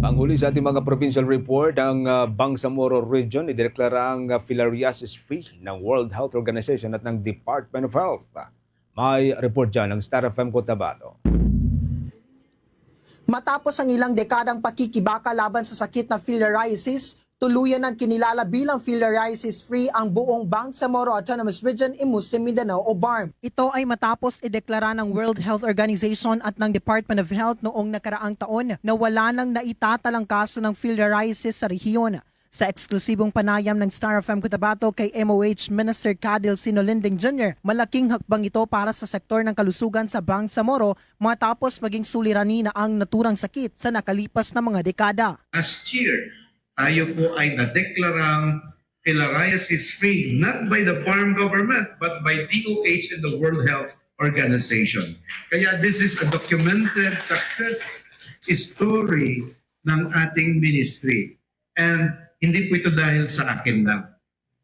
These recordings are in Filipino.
Panghuli sa ating mga provincial report, ang Bangsamoro Region ideklara ang filariasis-free ng World Health Organization at ng Department of Health. May report dyan ng Star FM Cotabato. Matapos ang ilang dekadang pakikibaka laban sa sakit na filariasis, tuluyan ng kinilala bilang filariasis-free ang buong Bangsamoro Autonomous Region in Muslim Mindanao o BARM. Ito ay matapos ideklara ng World Health Organization at ng Department of Health noong nakaraang taon na wala nang naitatalang kaso ng filariasis sa rehiyon. Sa eksklusibong panayam ng Star FM Cotabato kay MOH Minister Cadil Sinolinding Jr., malaking hakbang ito para sa sektor ng kalusugan sa Bangsamoro matapos maging suliranin na ang naturang sakit sa nakalipas na mga dekada. Last year, tayo po ay nadeklarang filariasis-free not by the farm government but by DOH and the World Health Organization. Kaya this is a documented success story ng ating ministry. And hindi po ito dahil sa akin lang.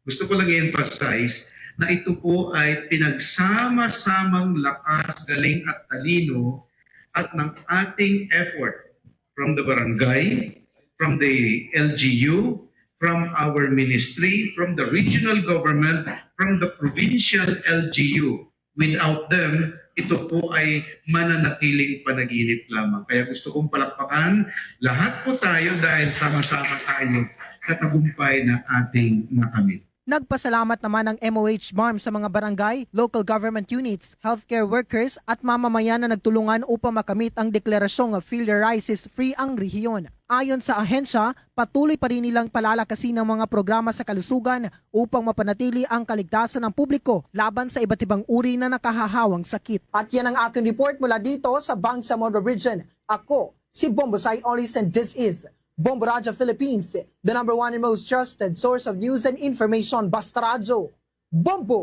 Gusto ko lang i-emphasize na ito po ay pinagsama-samang lakas, galing at talino at ng ating effort from the barangay, from the LGU, from our ministry, from the regional government, from the provincial LGU. Without them, ito po ay mananatiling panaginip lamang. Kaya gusto kong palakpakan lahat po tayo dahil sama-sama tayo sa tagumpay na ating nakamit. Nagpasalamat naman ang MOH BARM sa mga barangay, local government units, healthcare workers at mamamayan na nagtulungan upang makamit ang deklarasyong filariasis-free ang rehiyon. Ayon sa ahensya, patuloy pa rin nilang palalakasin ang mga programa sa kalusugan upang mapanatili ang kaligtasan ng publiko laban sa iba't ibang uri na nakahahawang sakit. At yan ang aking report mula dito sa Bangsamoro Region. Ako, si Bombosay Olis and this is Bombo Radyo Philippines, the #1 and most trusted source of news and information. Basta Radyo, Bombo!